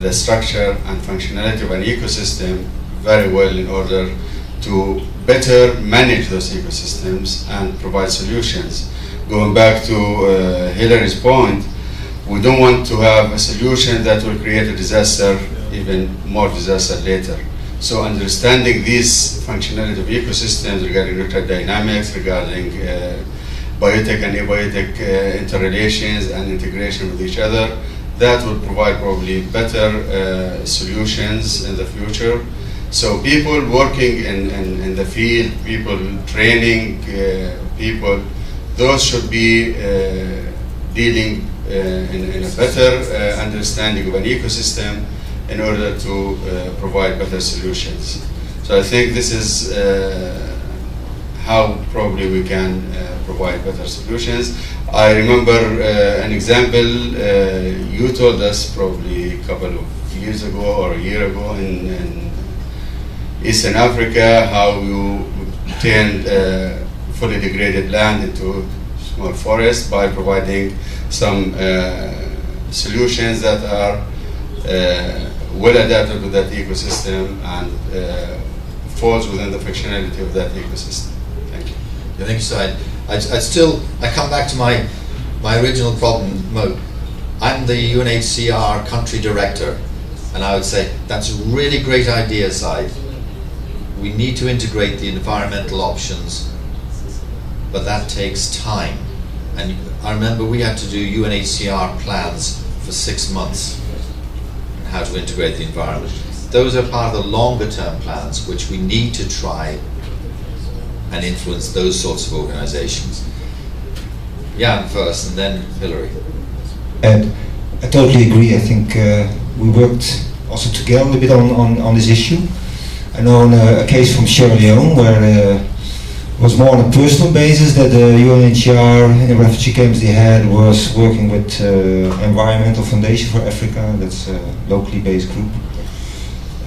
the structure and functionality of an ecosystem very well in order to better manage those ecosystems and provide solutions. Going back to Hillary's point, we don't want to have a solution that will create a disaster, even more disaster later. So understanding these functionality of ecosystems regarding nutrient dynamics, regarding biotic and abiotic interrelations and integration with each other, that will provide probably better solutions in the future. So people working in the field, people training people, those should be dealing in a better understanding of an ecosystem in order to provide better solutions. So I think this is how probably we can provide better solutions. I remember an example you told us probably a couple of years ago or a year ago in Eastern Africa, how you turned fully degraded land into small forests by providing some solutions that are well adapted to that ecosystem and falls within the functionality of that ecosystem. Thank you. Yeah, thank you, Said. I come back to my original problem mode. I'm the UNHCR country director, and I would say that's a really great idea, Said. We need to integrate the environmental options, but that takes time. And I remember we had to do UNHCR plans for 6 months on how to integrate the environment. Those are part of the longer term plans, which we need to try and influence those sorts of organizations. Jan first, and then Hillary. And I totally agree. I think we worked also together a little bit on this issue. I know a case from Sierra Leone where it was more on a personal basis that the UNHCR in the refugee camps they had was working with Environmental Foundation for Africa, that's a locally based group.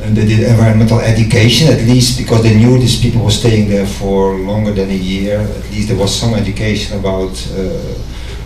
And they did environmental education, at least because they knew these people were staying there for longer than a year. At least there was some education about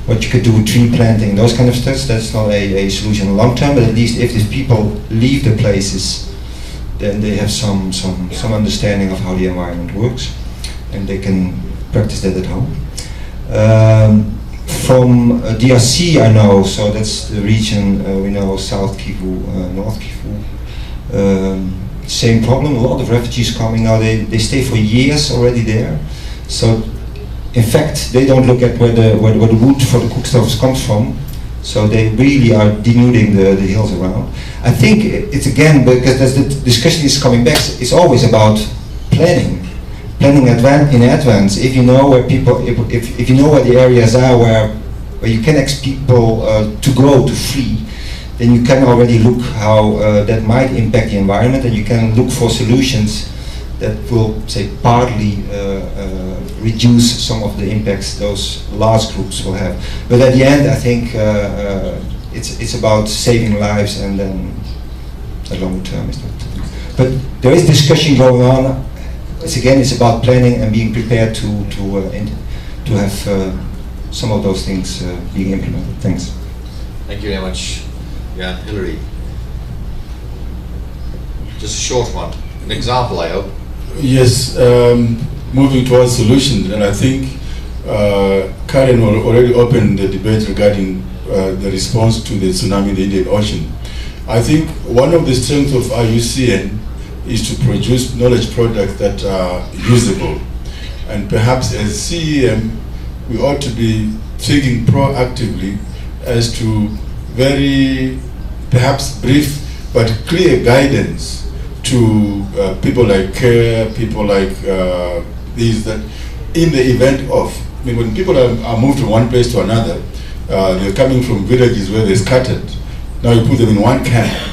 what you could do with tree planting, those kind of stuff. That's not a solution long term, but at least if these people leave the places, then they have some understanding of how the environment works, and they can practice that at home. From DRC I know, so that's the region we know, South Kivu, North Kivu. Same problem, a lot of refugees coming now, they stay for years already there. So in fact they don't look at where the wood for the cookstoves comes from, so they really are denuding the hills around. I think it's again, because as the discussion is coming back, it's always about planning in advance. If you know where people, if you know where the areas are where you can expect people to go, to flee, then you can already look how that might impact the environment, and you can look for solutions that will, say, partly reduce some of the impacts those large groups will have. But at the end, I think it's about saving lives, and then the long term is not. But there is discussion going on. It's about planning and being prepared to have some of those things being implemented. Thanks. Thank you very much. Yeah, Hillary. Just a short one. An example, I hope. Yes, moving towards solutions, and I think Karen already opened the debate regarding the response to the tsunami in the Indian Ocean. I think one of the strengths of IUCN is to produce knowledge products that are usable. And perhaps as CEM, we ought to be thinking proactively as to very perhaps brief but clear guidance to people like CARE, people like these, that in the event of, I mean, when people are moved from one place to another, they're coming from villages where they're scattered. Now you put them in one camp.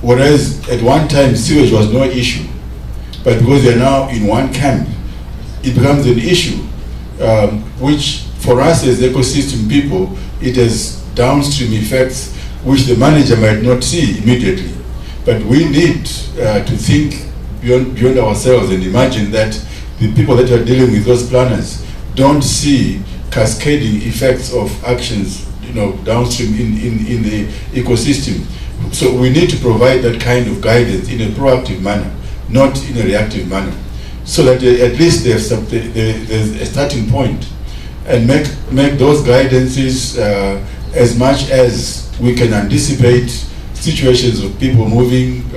Whereas at one time sewage was no issue, but because they're now in one camp, it becomes an issue, which for us as ecosystem people, it has downstream effects which the manager might not see immediately. But we need to think beyond ourselves and imagine that the people that are dealing with those planners don't see cascading effects of actions, downstream in the ecosystem, So we need to provide that kind of guidance in a proactive manner, not in a reactive manner, so that at least there's a starting point, and make those guidances as much as we can anticipate situations of people moving,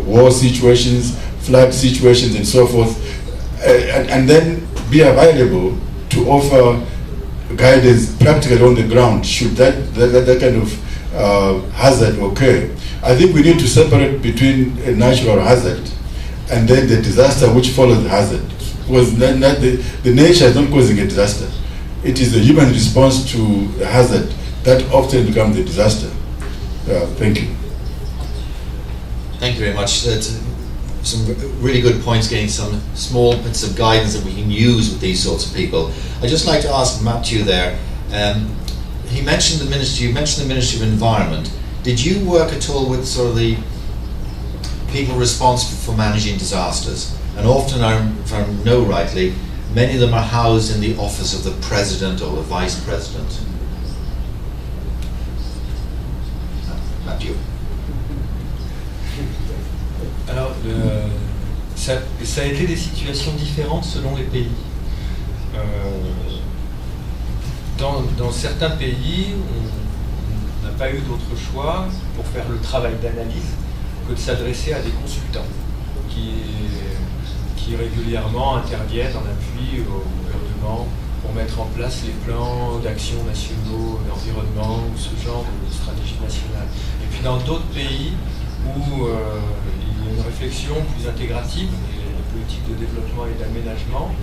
war situations, flood situations, and so forth, and then be available to offer guidance practically on the ground should that kind of hazard occur. I think we need to separate between a natural hazard and then the disaster which follows the hazard. Because the nature is not causing a disaster. It is the human response to a hazard that often becomes a disaster. Thank you. Thank you very much. That's some really good points, getting some small bits of guidance that we can use with these sorts of people. I'd just like to ask Matthew there, he mentioned the Ministry, you mentioned the Ministry of Environment. Did you work at all with sort of the people responsible for managing disasters? And often, if I know rightly, many of them are housed in the office of the President or the Vice President. Matthew. Alors, ça a été des situations différentes selon les pays. Dans certains pays, on n'a pas eu d'autre choix pour faire le travail d'analyse que de s'adresser à des consultants qui régulièrement interviennent en appui au gouvernement pour mettre en place les plans d'action nationaux d'environnement ou ce genre de stratégie nationale. Et puis dans d'autres pays où il y a une réflexion plus intégrative, les politiques de développement et d'aménagement,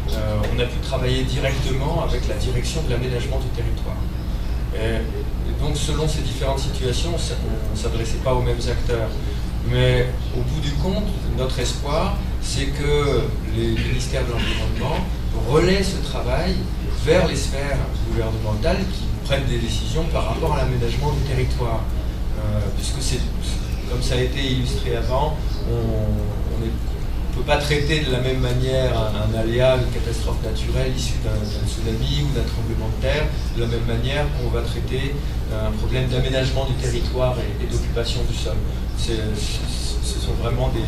on a pu travailler directement avec la direction de l'aménagement du territoire. Et donc selon ces différentes situations, on ne s'adressait pas aux mêmes acteurs. Mais au bout du compte, notre espoir, c'est que les ministères de l'Environnement relaient ce travail vers les sphères gouvernementales qui prennent des décisions par rapport à l'aménagement du territoire. Puisque c'est, comme ça a été illustré avant, on ne peut pas traiter de la même manière un aléa, une catastrophe naturelle issue d'un tsunami ou d'un tremblement de terre, de la même manière qu'on va traiter un problème d'aménagement du territoire et d'occupation du sol. Ce sont vraiment des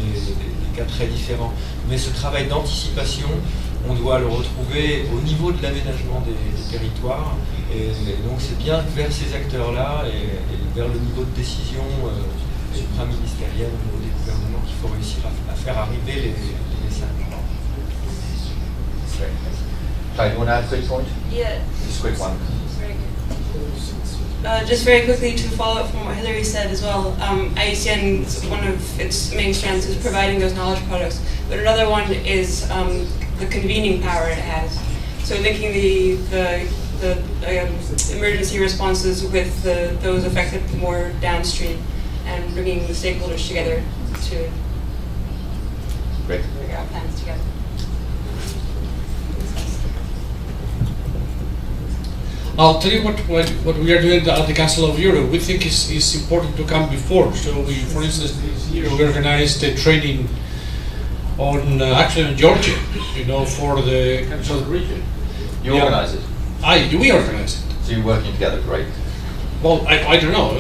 cas très différents. Mais ce travail d'anticipation, on doit le retrouver au niveau de l'aménagement des territoires. Et donc c'est bien vers ces acteurs-là et vers le niveau de décision supraministériel au niveau des gouvernements qu'il faut réussir à faire arriver les messages. Sorry, you want to add a quick point? Yeah. Just a quick one. Just very quickly to follow up from what Hillary said as well, IUCN, one of its main strengths is providing those knowledge products, but another one is the convening power it has. So linking the emergency responses with those affected more downstream and bringing the stakeholders together to figure out plans together. I'll tell you what we are doing at the Council of Europe. We think is important to come before. So we, for instance, this year we organized a training on actually in Georgia, for the Council of the region. You organize it? We organize it. So you're working together, great. Well, I don't know.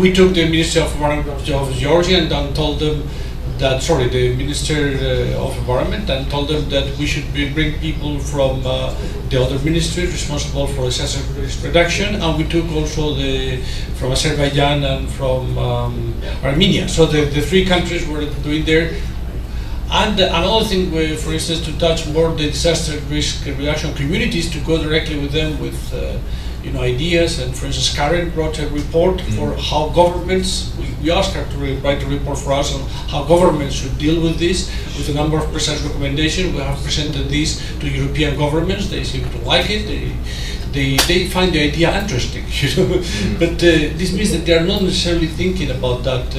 We took the Minister of Environment of Georgia and then told them that, the Minister of Environment, and told them that we should bring people from the other ministries responsible for disaster risk reduction, and we took also from Azerbaijan and from Armenia. So the three countries were doing there. And another thing, for instance, to touch more the disaster risk reduction communities, to go directly with them with ideas. And for instance, Karen wrote a report for how governments, we asked her to write a report for us on how governments should deal with this, with a number of precise recommendations. We have presented these to European governments. They seem to like it. They find the idea interesting, But this means that they are not necessarily thinking about that.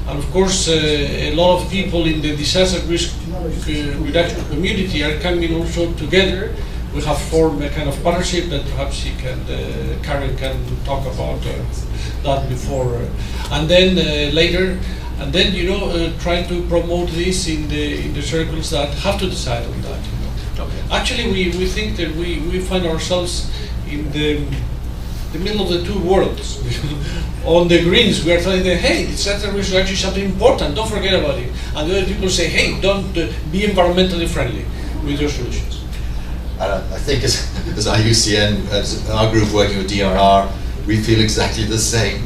And of course, a lot of people in the disaster risk reduction community are coming also together. We have formed a kind of partnership that perhaps Karen can talk about that before, and then later, and then trying to promote this in the circles that have to decide on that. Okay. Actually, we think that we find ourselves in the the middle of the two worlds. On the Greens, we are telling them, hey, disaster risk reduction is something important, don't forget about it. And the other people say, hey, don't be environmentally friendly with your solutions. I think as IUCN, as our group working with DRR, we feel exactly the same.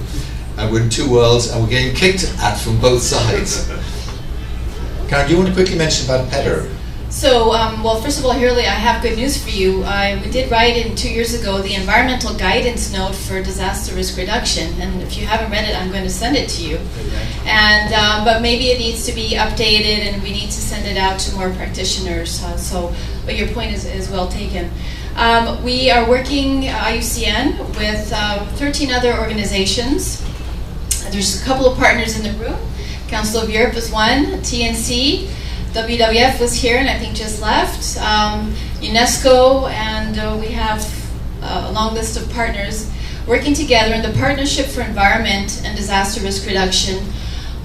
And we're in two worlds and we're getting kicked at from both sides. Karen, do you want to quickly mention about PEDR? So, well, first of all, Hirli, I have good news for you. We did write in 2 years ago the environmental guidance note for disaster risk reduction, and if you haven't read it, I'm going to send it to you. And but maybe it needs to be updated, and we need to send it out to more practitioners. But your point is well taken. We are working IUCN with 13 other organizations. There's a couple of partners in the room. Council of Europe is one, TNC. WWF was here and I think just left, UNESCO, and we have a long list of partners working together in the Partnership for Environment and Disaster Risk Reduction,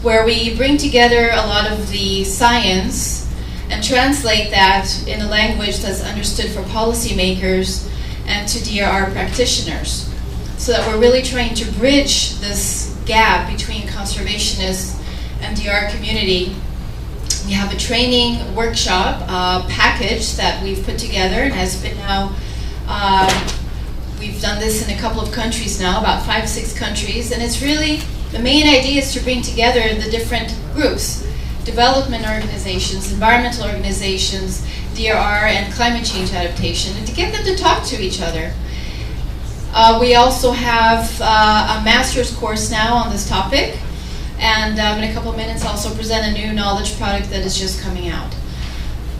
where we bring together a lot of the science and translate that in a language that's understood for policymakers and to DRR practitioners, so that we're really trying to bridge this gap between conservationists and DRR community. We have a training workshop package that we've put together and has been now, we've done this in a couple of countries now, about 5-6 countries, and it's really, the main idea is to bring together the different groups, development organizations, environmental organizations, DRR and climate change adaptation, and to get them to talk to each other. We also have a master's course now on this topic. And in a couple of minutes, I'll also present a new knowledge product that is just coming out.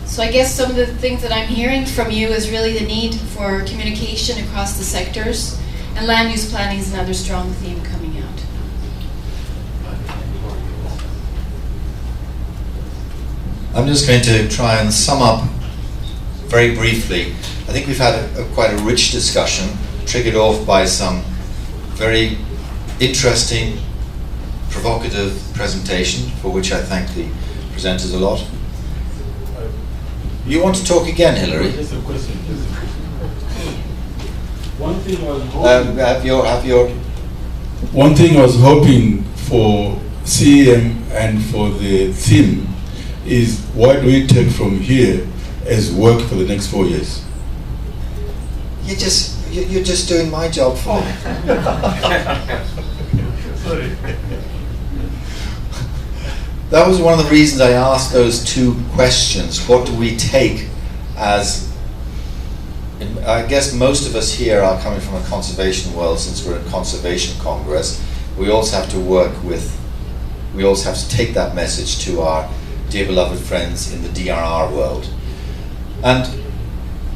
So I guess some of the things that I'm hearing from you is really the need for communication across the sectors, and land use planning is another strong theme coming out. I'm just going to try and sum up very briefly. I think we've had quite a rich discussion, triggered off by some very interesting, provocative presentation, for which I thank the presenters a lot. You want to talk again, Hilary? Just a question. One thing I was hoping, One thing I was hoping for CEM and for the theme is, what do we take from here as work for the next 4 years? You're just doing my job for me. Sorry. That was one of the reasons I asked those two questions. What do we take as, I guess most of us here are coming from a conservation world, since we're in Conservation Congress. We also have to we also have to take that message to our dear beloved friends in the DRR world. And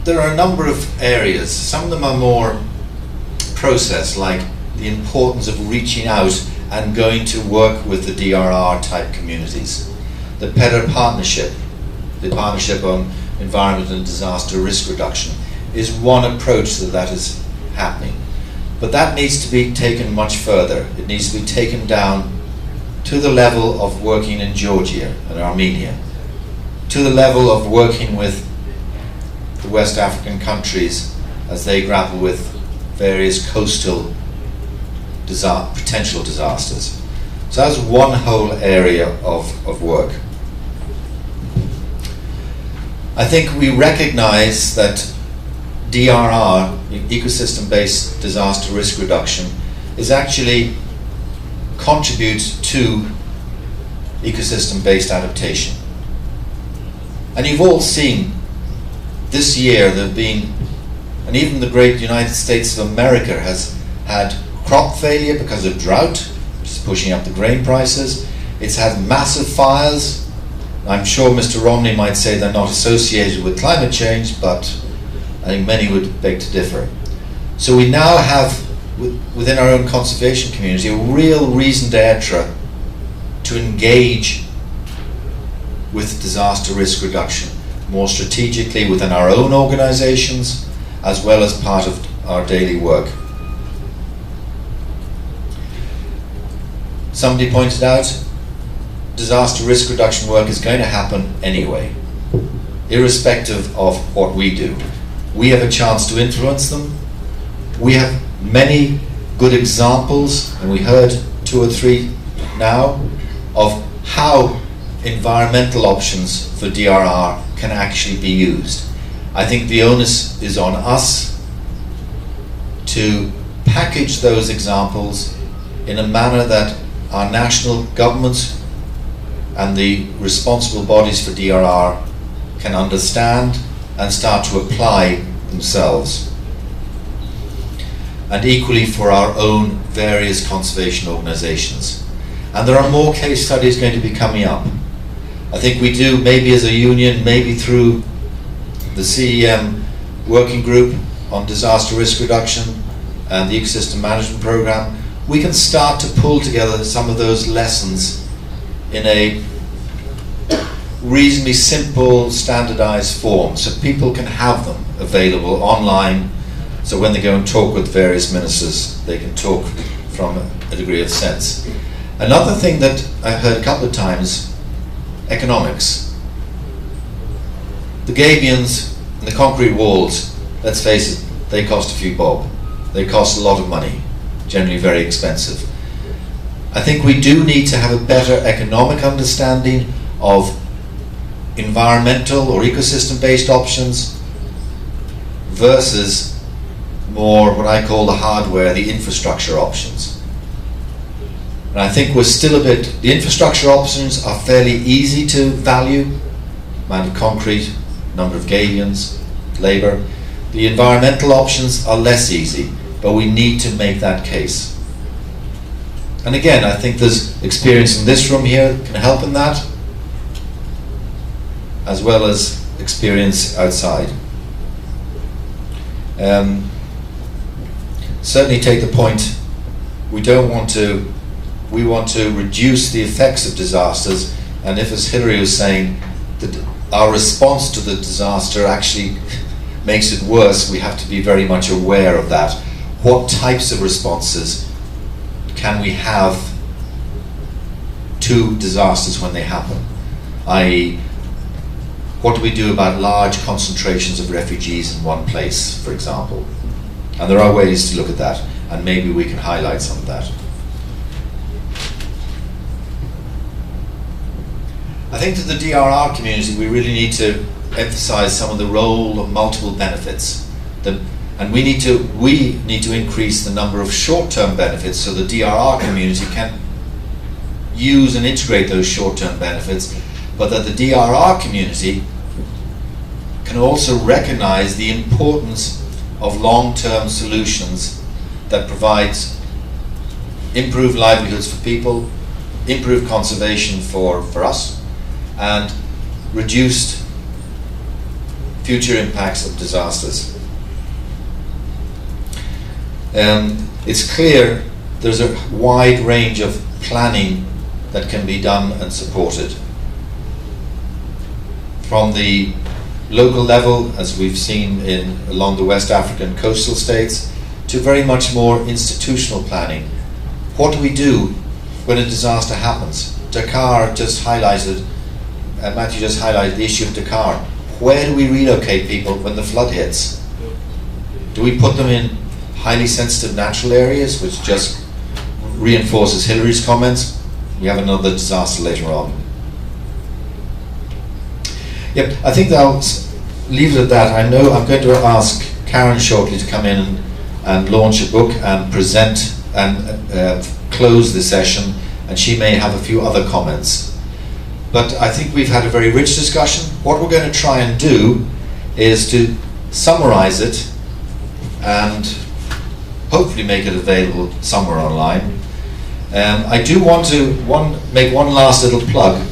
there are a number of areas. Some of them are more process, like the importance of reaching out and going to work with the DRR type communities. The PEDR partnership, the Partnership on Environment and Disaster Risk Reduction, is one approach that is happening. But that needs to be taken much further. It needs to be taken down to the level of working in Georgia and Armenia, to the level of working with the West African countries as they grapple with various coastal potential disasters. So that's one whole area of work. I think we recognize that DRR, ecosystem-based disaster risk reduction, is actually contributes to ecosystem-based adaptation. And you've all seen this year there have been, and even the great United States of America has had crop failure because of drought, which is pushing up the grain prices. It's had massive fires. I'm sure Mr. Romney might say they're not associated with climate change, but I think many would beg to differ. So we now have, within our own conservation community, a real raison d'etre to engage with disaster risk reduction more strategically within our own organizations, as well as part of our daily work. Somebody pointed out, disaster risk reduction work is going to happen anyway, irrespective of what we do. We have a chance to influence them. We have many good examples, and we heard 2 or 3 now, of how environmental options for DRR can actually be used. I think the onus is on us to package those examples in a manner that our national governments and the responsible bodies for DRR can understand and start to apply themselves. And equally for our own various conservation organizations. And there are more case studies going to be coming up. I think we do, maybe as a union, maybe through the CEM working group on disaster risk reduction and the ecosystem management program, we can start to pull together some of those lessons in a reasonably simple, standardized form, so people can have them available online, so when they go and talk with various ministers, they can talk from a degree of sense. Another thing that I've heard a couple of times, economics. The gabions and the concrete walls, let's face it, they cost a few bob. They cost a lot of money, generally very expensive. I think we do need to have a better economic understanding of environmental or ecosystem-based options versus more what I call the hardware, the infrastructure options. And I think we're still a bit, the infrastructure options are fairly easy to value, amount of concrete, number of gabions, labour. The environmental options are less easy, but we need to make that case. And again, I think there's experience in this room here that can help in that, as well as experience outside. Certainly take the point, we want to reduce the effects of disasters, and if, as Hilary was saying, that our response to the disaster actually makes it worse, we have to be very much aware of that. What types of responses can we have to disasters when they happen? i.e., what do we do about large concentrations of refugees in one place, for example? And there are ways to look at that, and maybe we can highlight some of that. I think to the DRR community, we really need to emphasize some of the role of multiple benefits. And we need to increase the number of short-term benefits so the DRR community can use and integrate those short-term benefits, but that the DRR community can also recognize the importance of long-term solutions that provides improved livelihoods for people, improved conservation for us, and reduced future impacts of disasters. It's clear there's a wide range of planning that can be done and supported. From the local level, as we've seen along the West African coastal states, to very much more institutional planning. What do we do when a disaster happens? Dakar just highlighted, Matthew just highlighted the issue of Dakar. Where do we relocate people when the flood hits? Do we put them in highly sensitive natural areas, which just reinforces Hilary's comments? We have another disaster later on. Yep, I think I'll leave it at that. I know I'm going to ask Karen shortly to come in and launch a book and present and close the session, and she may have a few other comments. But I think we've had a very rich discussion. What we're going to try and do is to summarize it and hopefully make it available somewhere online. I do want to make one last little plug.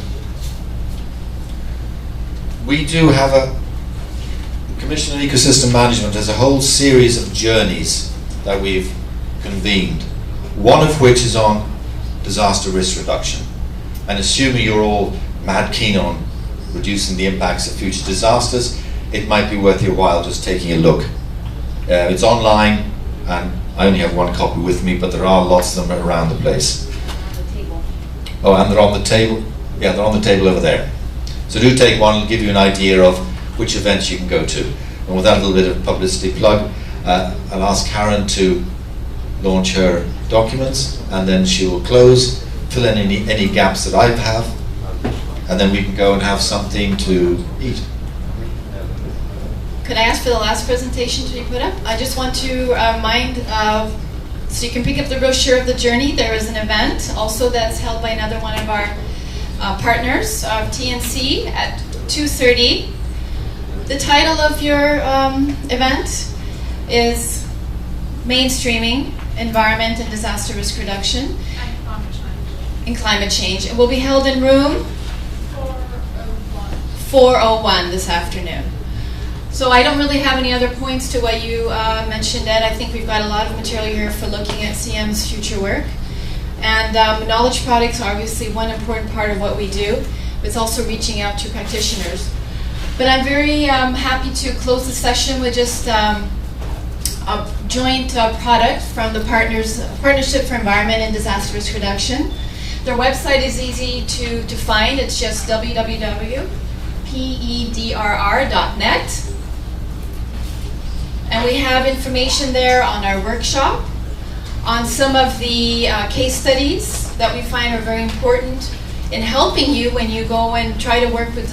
We do have a Commission on Ecosystem Management has a whole series of journeys that we've convened, one of which is on disaster risk reduction. And assuming you're all mad keen on reducing the impacts of future disasters, it might be worth your while just taking a look. It's online, and I only have one copy with me, but there are lots of them around the place. On the table. Oh, and they're on the table? Yeah, they're on the table over there. So do take one, it'll give you an idea of which events you can go to. And with that little bit of publicity plug, I'll ask Karen to launch her documents, and then she will close, fill in any gaps that I have, and then we can go and have something to eat. Could I ask for the last presentation to be put up? I just want to remind, so you can pick up the brochure of the journey. There is an event also that's held by another one of our partners of TNC at 2:30. The title of your event is Mainstreaming Environment and Disaster Risk Reduction and Climate Change. It will be held in room 401 this afternoon. So I don't really have any other points to what you mentioned, Ed. I think we've got a lot of material here for looking at CM's future work. And knowledge products are obviously one important part of what we do. It's also reaching out to practitioners. But I'm very happy to close the session with just a joint product from the Partnership for Environment and Disaster Risk Reduction. Their website is easy to find. It's just www.pedrr.net. And we have information there on our workshop, on some of the case studies that we find are very important in helping you when you go and try to work with